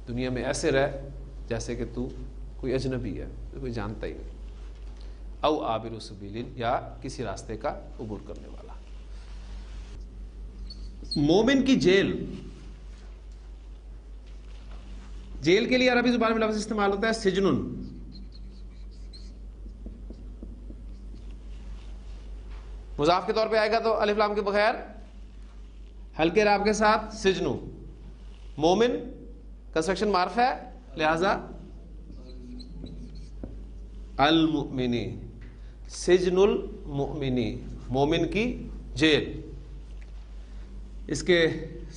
دنیا میں ایسے رہ جیسے کہ تو کوئی اجنبی ہے، کوئی جانتا ہی نہیں. او عابر السبیل، یا کسی راستے کا عبور کرنے والا. مومن کی جیل، جیل کے لیے عربی زبان میں لفظ استعمال ہوتا ہے سجنن. مضاف کے طور پہ آئے گا تو الف لام کے بغیر ہلکے راب کے ساتھ سجنو. مومن کنسٹرکشن معرف ہے، لہذا المؤمنی، سجن المؤمنی، مومن کی جیل. اس کے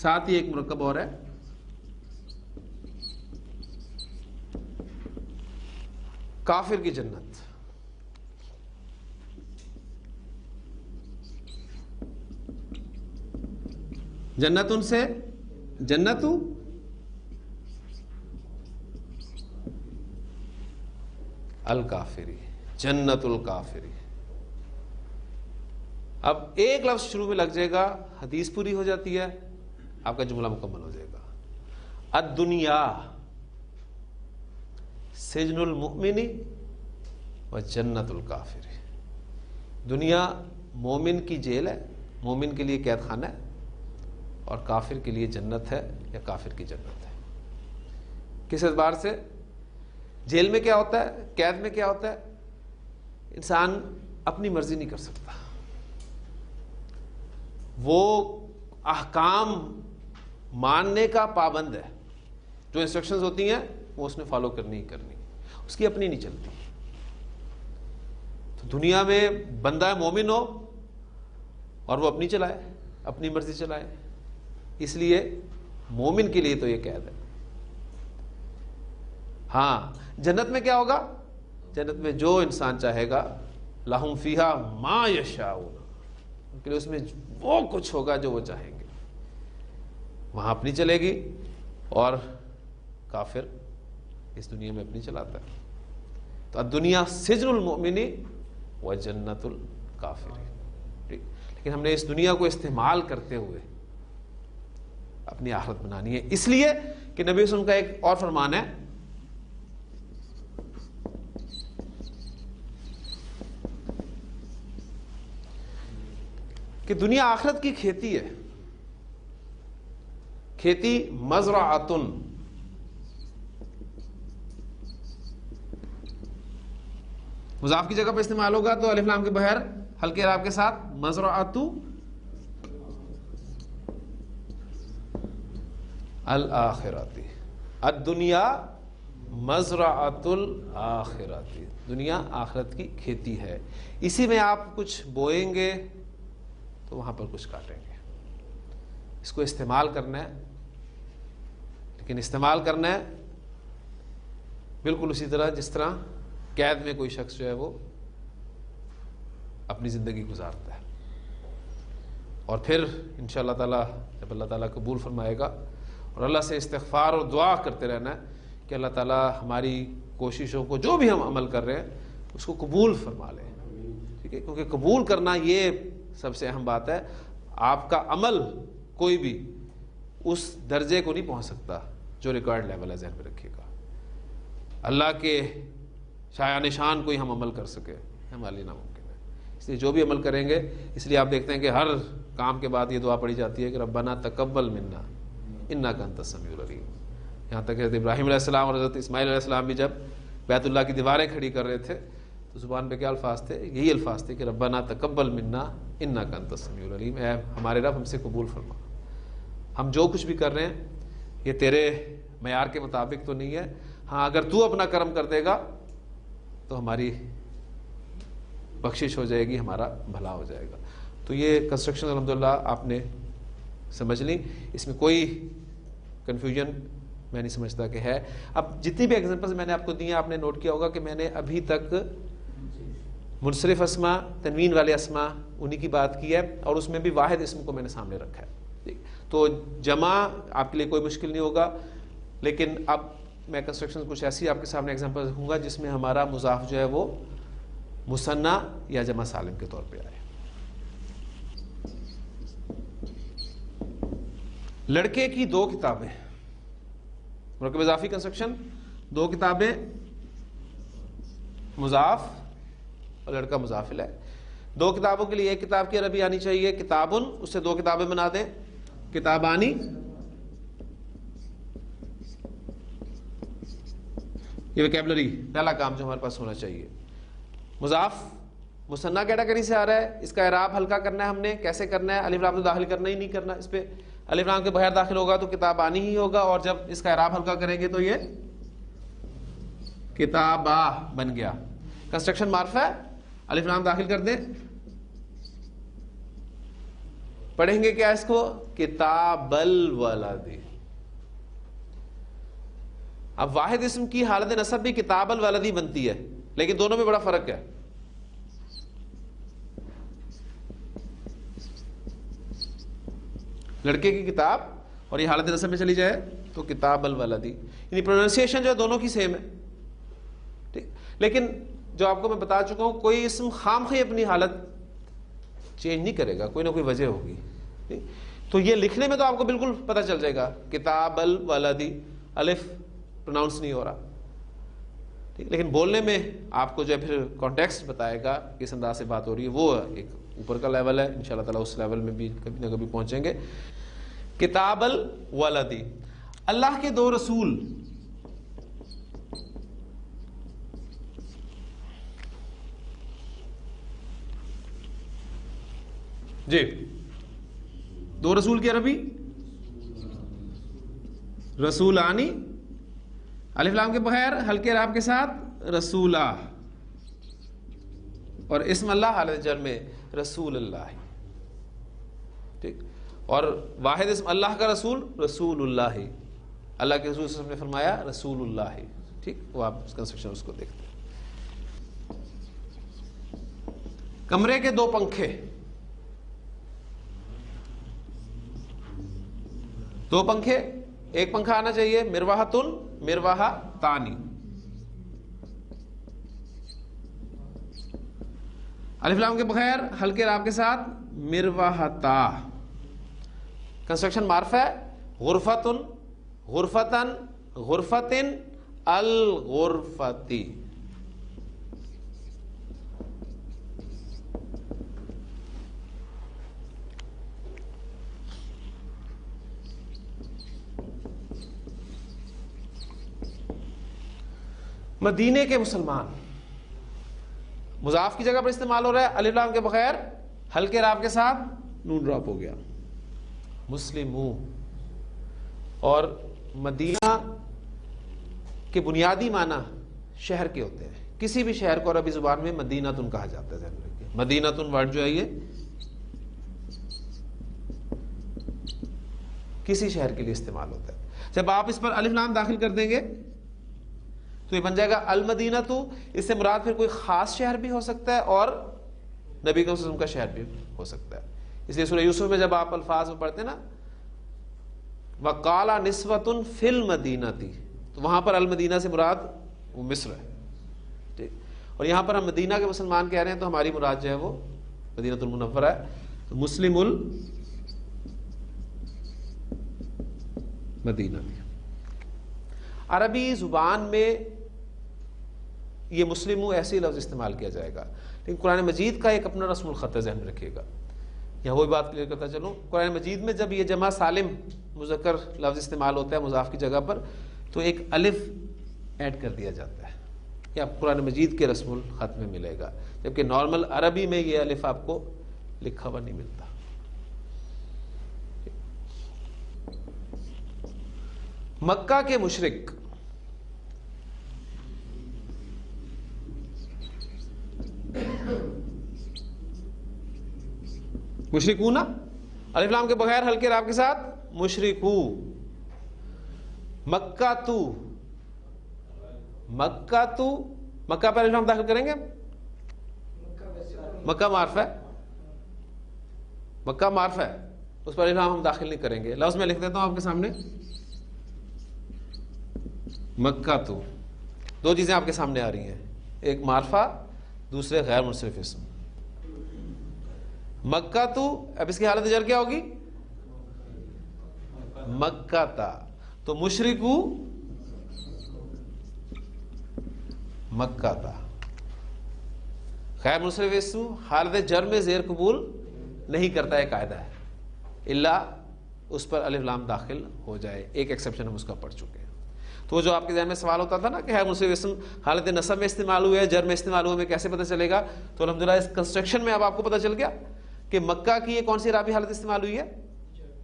ساتھ ہی ایک مرکب اور ہے، کافر کی جنت. جنت ان سے جنت الکافری، جنت الکافری. اب ایک لفظ شروع میں لگ جائے گا، حدیث پوری ہو جاتی ہے، آپ کا جملہ مکمل ہو جائے گا. الدنیا سجن المؤمن و جنت الکافر. دنیا مومن کی جیل ہے، مومن کے لیے قید خانہ ہے، اور کافر کے لیے جنت ہے یا کافر کی جنت ہے. کس اعتبار سے؟ جیل میں کیا ہوتا ہے، قید میں کیا ہوتا ہے؟ انسان اپنی مرضی نہیں کر سکتا، وہ احکام ماننے کا پابند ہے. جو انسٹرکشنز ہوتی ہیں وہ اس نے فالو کرنی ہی کرنی، اس کی اپنی نہیں چلتی. تو دنیا میں بندہ مومن ہو اور وہ اپنی چلائے، اپنی مرضی چلائے، اس لیے مومن کے لیے تو یہ قید ہے. ہاں جنت میں کیا ہوگا؟ جنت میں جو انسان چاہے گا لہم فیہا ما یشاؤون، ان کے لیے اس میں وہ کچھ ہوگا جو وہ چاہیں گے، وہاں اپنی چلے گی، اور کافر اس دنیا میں اپنی چلاتا ہے۔ تو الدنیا سجن المؤمن و جنت الکافر، لیکن ہم نے اس دنیا کو استعمال کرتے ہوئے اپنی آخرت بنانی ہے، اس لیے کہ نبی صلی اللہ علیہ وسلم کا ایک اور فرمان ہے کہ دنیا آخرت کی کھیتی ہے، کھیتی مزرعۃ، مضاف کی جگہ پہ استعمال ہوگا تو الف لام کے بغیر ہلکے اعراب کے ساتھ مزرعۃ الآخرۃ، الدنیا مزرعۃ الآخرۃ، دنیا آخرت کی کھیتی ہے، اسی میں آپ کچھ بوئیں گے تو وہاں پر کچھ کاٹیں گے، اس کو استعمال کرنا ہے، لیکن استعمال کرنا ہے بالکل اسی طرح جس طرح قید میں کوئی شخص جو ہے وہ اپنی زندگی گزارتا ہے، اور پھر انشاءاللہ تعالیٰ جب اللہ تعالیٰ قبول فرمائے گا، اور اللہ سے استغفار اور دعا کرتے رہنا ہے کہ اللہ تعالیٰ ہماری کوششوں کو جو بھی ہم عمل کر رہے ہیں اس کو قبول فرما لے، ٹھیک ہے، کیونکہ قبول کرنا یہ سب سے اہم بات ہے۔ آپ کا عمل کوئی بھی اس درجے کو نہیں پہنچ سکتا جو ریکارڈ لیول ہے، ذہن میں رکھیے گا، اللہ کے شایع نشان کوئی ہم عمل کر سکے ہمارے لیے ناممکن ہے، اس لیے جو بھی عمل کریں گے، اس لیے آپ دیکھتے ہیں کہ ہر کام کے بعد یہ دعا پڑھی جاتی ہے کہ ربنا تقبل منا انک انت السمیع العلیم، یہاں تک کہ حضرت ابراہیم علیہ السلام اور حضرت اسماعیل علیہ السلام بھی جب بیت اللہ کی دیواریں کھڑی کر رہے تھے تو زبان پہ کیا الفاظ تھے؟ یہی الفاظ تھے کہ ربنا تقبل منا انک انت السمیع العلیم، اے ہمارے رب ہم سے قبول فرما، ہم جو کچھ بھی کر رہے ہیں یہ تیرے معیار کے مطابق تو نہیں ہے، ہاں اگر تو اپنا کرم کر دے گا تو ہماری بخشش ہو جائے گی، ہمارا بھلا ہو جائے گا۔ تو یہ کنسٹرکشن الحمدللہ آپ نے سمجھ لی، اس میں کوئی کنفیوژن میں نہیں سمجھتا کہ ہے۔ اب جتنی بھی ایگزامپلز میں نے آپ کو دی ہیں، آپ نے نوٹ کیا ہوگا کہ میں نے ابھی تک منصرف اسما، تنوین والے اسما انہی کی بات کی ہے، اور اس میں بھی واحد اسم کو میں نے سامنے رکھا ہے، تو جمع آپ کے لیے کوئی مشکل نہیں ہوگا، لیکن اب میں کنسٹرکشن کچھ ایسی آپ کے سامنے ایگزامپل رکھوں گا جس میں ہمارا مضاف جو ہے وہ مثنیٰ یا جمع سالم کے طور پہ آئے۔ لڑکے کی 2 کتابیں، مرکب اضافی کنسٹرکشن، 2 کتابیں، مضاف اور لڑکا مضاف الیہ، 2 کتابوں کے لیے ایک کتاب کی عربی آنی چاہیے کتابن، اس سے 2 کتابیں بنا دیں کتابانی، یہ ویکیبلری پہلا کام جو ہمارے پاس ہونا چاہیے۔ مضاف مثنیٰ کیٹیگری سے آ رہا ہے، اس کا اعراب ہلکا کرنا ہے، ہم نے کیسے کرنا ہے؟ الف لام تو داخل کرنا ہی نہیں کرنا، اس پہ الف لام کے بغیر داخل ہوگا تو کتابانی ہی ہوگا، اور جب اس کا اعراب ہلکا کریں گے تو یہ کتابہ بن گیا۔ کنسٹرکشن معرفہ ہے، الف لام داخل کر دیں، پڑھیں گے کیا اس کو؟ کتاب الولد۔ اب واحد اسم کی حالت نصب بھی کتاب الولدی بنتی ہے، لیکن دونوں میں بڑا فرق ہے۔ لڑکے کی کتاب اور یہ حالت نصب میں چلی جائے تو کتاب الولدی، یعنی پروننسیشن جو ہے دونوں کی سیم ہے، ٹھیک، لیکن جو آپ کو میں بتا چکا ہوں کوئی اسم خام خواہ اپنی حالت چینج نہیں کرے گا، کوئی نہ کوئی وجہ ہوگی، ٹھیک؟ تو یہ لکھنے میں تو آپ کو بالکل پتہ چل جائے گا کتاب الولدی، الف پروناؤنس نہیں ہو رہا، ٹھیک، لیکن بولنے میں آپ کو جو ہے پھر کانٹیکسٹ بتائے گا کس انداز سے بات ہو رہی ہے، وہ ایک اوپر کا لیول ہے، انشاءاللہ تعالیٰ اس لیول میں بھی کبھی نہ کبھی پہنچیں گے۔ کتاب الولدی، اللہ کے 2 رسول، جی 2 رسول کی عربی رسولانی، الف لام کے بغیر ہلکے راب کے ساتھ رسولہ، اور اسم اللہ حالت جر میں رسول اللہ، ٹھیک، اور واحد اسم اللہ کا رسول رسول اللہ، اللہ کے رسول صلی اللہ علیہ وسلم نے فرمایا رسول اللہ، ٹھیک، وہ آپ کنسٹرکشن اس کو دیکھتے ہیں. کمرے کے 2 پنکھے، 2 پنکھے، ایک پنکھا آنا چاہیے مروحتن مروحتانی. الف لام کے بغیر ہلکے راب کے ساتھ مروحتا. کنسٹرکشن معرفہ ہے غرفتن غرفتن غرفتن الغرفتی. مدینے کے مسلمان، مضاف کی جگہ پر استعمال ہو رہا ہے الف لام کے بغیر ہلکے راب کے ساتھ نون ڈراپ ہو گیا مسلموں. اور مدینہ کے بنیادی معنی شہر کے ہوتے ہیں. کسی بھی شہر کو عربی زبان میں مدینہ کہا جاتا ہے. ذہن رکھیے مدینہ ورڈ جو ہے یہ کسی شہر کے لیے استعمال ہوتا ہے. جب آپ اس پر الف لام داخل کر دیں گے تو یہ بن جائے گا المدینہ. تو اس سے مراد پھر کوئی خاص شہر بھی ہو سکتا ہے اور نبی کے وسلم کا شہر بھی ہو سکتا ہے. اس لیے سورہ یوسف میں جب آپ الفاظ میں پڑھتے ہیں نا وَقَالَ نِسْوَةٌ فِي الْمَدِینَةِ، تو وہاں پر المدینہ سے مراد وہ مصر ہے. ٹھیک، اور یہاں پر ہم مدینہ کے مسلمان کہہ رہے ہیں تو ہماری مراد جو ہے وہ مدینہ المنورہ ہے. تو مسلم المدینہ. عربی زبان میں یہ مسلموں ایسے لفظ استعمال کیا جائے گا، لیکن قرآن مجید کا ایک اپنا رسم الخط ہے. ذہن میں رکھیے گا. یہاں وہی بات کلیئر کرتا چلوں، قرآن مجید میں جب یہ جمع سالم مذکر لفظ استعمال ہوتا ہے مضاف کی جگہ پر تو ایک الف ایڈ کر دیا جاتا ہے. یہ آپ قرآن مجید کے رسم الخط میں ملے گا، جبکہ نارمل عربی میں یہ الف آپ کو لکھا ہوا نہیں ملتا. مکہ کے مشرک، مشرکون الف لام کے بغیر ہلکے راب کے ساتھ مشرکو. مکہ تو مکہ تو مکہ پر الف لام داخل کریں گے. مکہ معرفہ ہے، مکہ معرفہ ہے، اس پر الف لام ہم داخل نہیں کریں گے. لفظ میں لکھ دیتا ہوں آپ کے سامنے مکہ تو. 2 چیزیں آپ کے سامنے آ رہی ہیں، ایک معرفہ، دوسرے غیر منصرف اسم. مکہ تو، اب اس کی حالت جر کیا ہوگی مکہ تا. تو مشرکو مکہ تا. غیر منصرف اسم حالت جر میں زیر قبول نہیں کرتا ہے، قاعدہ ہے، الا اس پر الف لام داخل ہو جائے. ایک ایکسیپشن ہم اس کا پڑھ چکے ہیں. تو جو آپ کے ذہن میں سوال ہوتا تھا نا کہ غیر منصرف اسم حالت نصب میں استعمال ہوئے، جر میں استعمال ہوئے، میں کیسے پتہ چلے گا؟ تو الحمدللہ اس کنسٹرکشن میں اب آپ کو پتہ چل گیا کہ مکہ کی یہ کون سی رابی حالت استعمال ہوئی ہے؟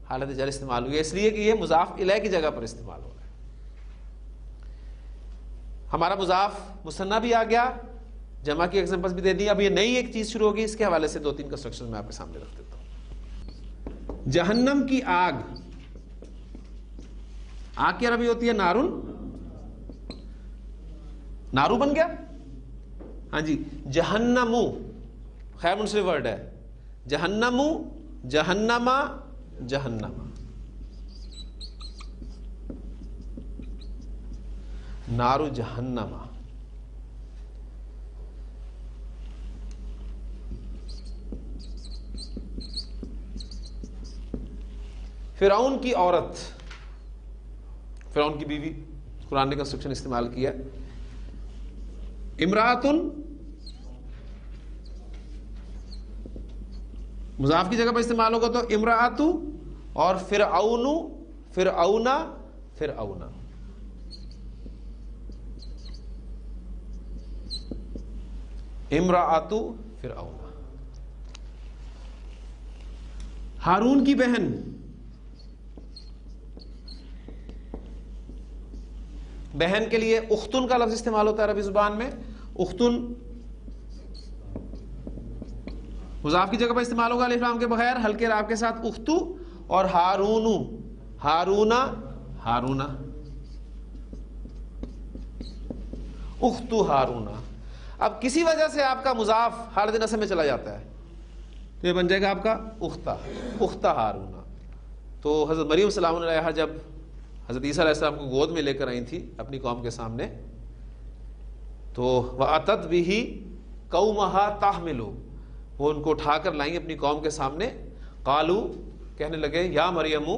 حالت جر استعمال ہوئی ہے، اس لیے کہ یہ مضاف الیہ کی جگہ پر استعمال ہو رہا ہے. ہمارا مضاف مثنیٰ بھی آ گیا، جمع کی ایگزامپلس بھی دے دی. اب یہ نئی ایک چیز شروع ہوگی، اس کے حوالے سے 2-3 کنسٹرکشن میں آپ کے سامنے رکھ دیتا ہوں. جہنم کی آگ، آگ کی عربی ہوتی ہے نارن. نارو بن گیا. ہاں جی، جہنمو خیر منصرف ورڈ ہے. جہنمو، جہنما، جہنما. نارو جہنما. فرعون کی عورت، فرعون کی بیوی، قرآن نے کنسٹرکشن استعمال کیا. امراتن مضاف کی جگہ پر استعمال ہوگا تو امراتو. اور فرعون، فرعونا، فرعونا. امراتو فرعونا. ہارون کی بہن، بہن کے لیے اختن کا لفظ استعمال ہوتا ہے عربی زبان میں. اختن مضاف کی جگہ پر استعمال ہوگا الف لام کے بغیر ہلکے راب کے ساتھ اختو. اور ہارونو، ہارونا، ہارونا. اخت ہارون. اب کسی وجہ سے آپ کا مضاف حالت نصب میں چلا جاتا ہے تو یہ بن جائے گا آپ کا اخت ہارون. تو حضرت مریم سلام اللہ علیہا جب حضرت عیسیٰ علیہ السلام کو گود میں لے کر آئی تھی اپنی قوم کے سامنے, تو وَأَتَتْ بِهِ قَوْمَهَا تَحْمِلُ, وہ ان کو اٹھا کر لائیں اپنی قوم کے سامنے. قالو, کہنے لگے, یا مریم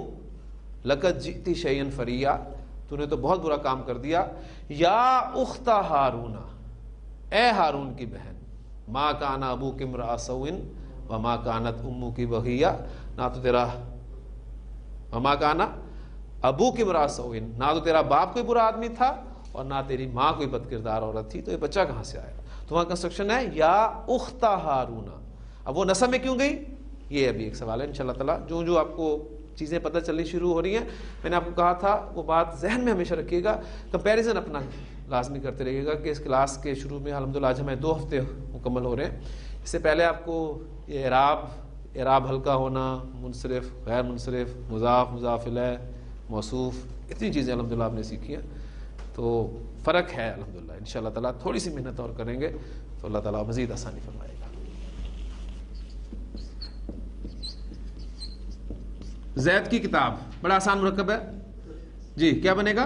لقد جئتی شیئا فریا, تو نے تو بہت برا کام کر دیا. یا اخت ہارون, اے ہارون کی بہن, ما کان ابوک امرأ سوء وما کانت امک بغیا, نہ تو تیرا وما کان ابوک امرأ سوء, نہ تو تیرا باپ کوئی برا آدمی تھا اور نہ تیری ماں کوئی بد کردار عورت تھی, تو یہ بچہ کہاں سے آیا؟ تو وہاں کنسٹرکشن ہے یا اخت ہارون. اب وہ نسب میں کیوں گئی, یہ ابھی ایک سوال ہے. انشاءاللہ تعالیٰ جو آپ کو چیزیں پتہ چلنی شروع ہو رہی ہیں, میں نے آپ کو کہا تھا وہ بات ذہن میں ہمیشہ رکھیے گا, کمپیریزن اپنا لازمی کرتے رہیے گا کہ اس کلاس کے شروع میں الحمدللہ آج ہمیں 2 ہفتے مکمل ہو رہے ہیں. اس سے پہلے آپ کو یہ اعراب ہلکا ہونا, منصرف, غیر منصرف, مضاف, مضاف الیہ, موصوف, اتنی چیزیں الحمدللہ آپ نے سیکھی ہیں. تو فرق ہے الحمدللہ. انشاءاللہ تعالیٰ تھوڑی سی محنت اور کریں گے تو اللہ تعالیٰ مزید آسانی فرمائے گا. زید کی کتاب بڑا آسان مرکب ہے جی, کیا بنے گا؟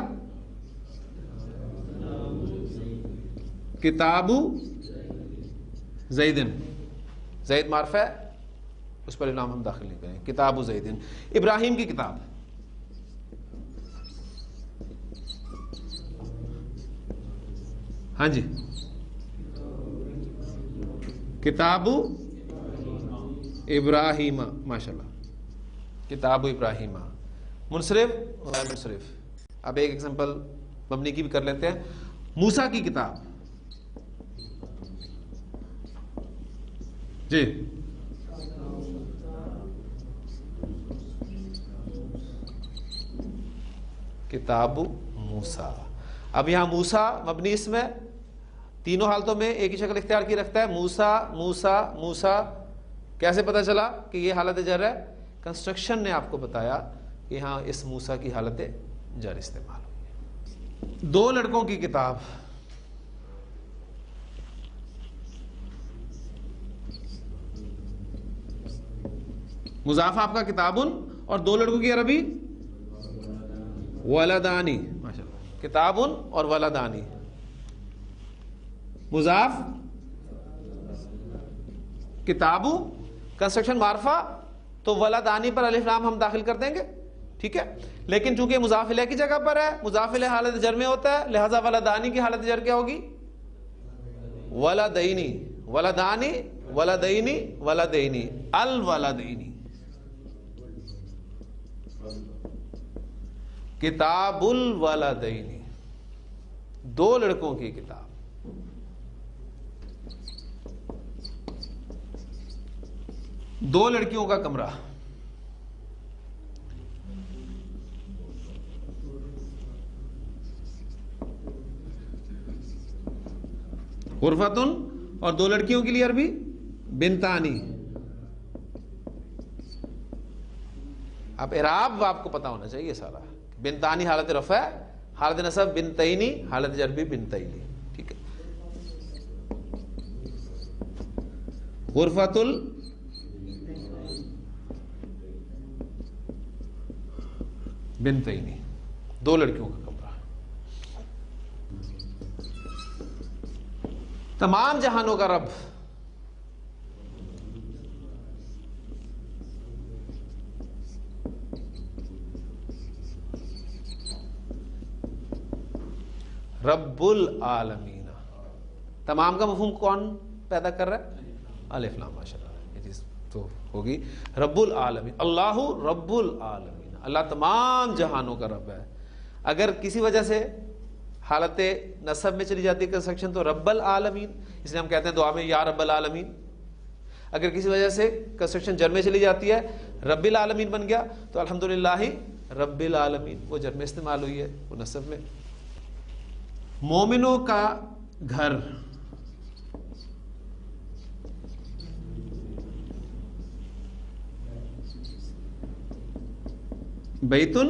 کتاب زیدن. زید معرفہ ہے, اس پر نام ہم داخل نہیں کریں. کتاب زیدن. ابراہیم کی کتاب, ہاں جی, کتاب ابراہیم, ماشاءاللہ, کتاب ابراہیم. منصرف غیر منصرف. اب ایک ایگزامپل مبنی کی بھی کر لیتے ہیں. موسیٰ کی کتاب جی, کتاب موسیٰ. اب یہاں موسیٰ مبنی اسم ہے, تینوں حالتوں میں ایک ہی شکل اختیار کی رکھتا ہے, موسیٰ موسیٰ موسیٰ. کیسے پتہ چلا کہ یہ حالت جر ہے؟ کنسٹرکشن نے آپ کو بتایا کہ یہاں اس موسیٰ کی حالت جر استعمال ہوئی ہے. 2 لڑکوں کی کتاب, مضاف آپ کا کتابن, اور 2 لڑکوں کی عربی ولدانی, ماشاءاللہ, کتابن اور ولدانی. مضاف کتابو, کنسٹرکشن معرفہ, تو ولدانی پر الف لام ہم داخل کر دیں گے, ٹھیک ہے. لیکن چونکہ مضاف الیہ کی جگہ پر ہے, مضاف الیہ حالت جر میں ہوتا ہے, لہذا ولدانی کی حالت جر کیا ہوگی؟ ولدینی, ولدانی, ولدینی, ولدینی, الولدینی. کتاب الولدینی, 2 لڑکوں کی کتاب. دو لڑکیوں کا کمرہ, غرفتن, اور 2 لڑکیوں کے لیے عربی بنتانی. اب اعراب آپ کو پتا ہونا چاہیے سارا. بنتانی حالت رفع, حالت نصب بنتینی, حالت جر بھی بنتینی, ٹھیک ہے. غرفت بنتینی, 2 لڑکیوں کا کمرہ. تمام جہانوں کا رب, رب العالمین. تمام کا مفہوم کون پیدا کر رہا ہے؟ الف لام, ماشاءاللہ, یہ چیز تو ہوگی. رب العالمین, اللہ رب العالمین, اللہ تمام جہانوں کا رب ہے. اگر کسی وجہ سے حالت نصب میں چلی جاتی ہے کنسٹرکشن تو رب العالمین, اس لیے ہم کہتے ہیں دعا میں یا رب العالمین. اگر کسی وجہ سے کنسٹرکشن جر میں چلی جاتی ہے, رب العالمین بن گیا, تو الحمدللہ رب العالمین, وہ جر میں استعمال ہوئی ہے, وہ نصب میں. مومنوں کا گھر, بیتن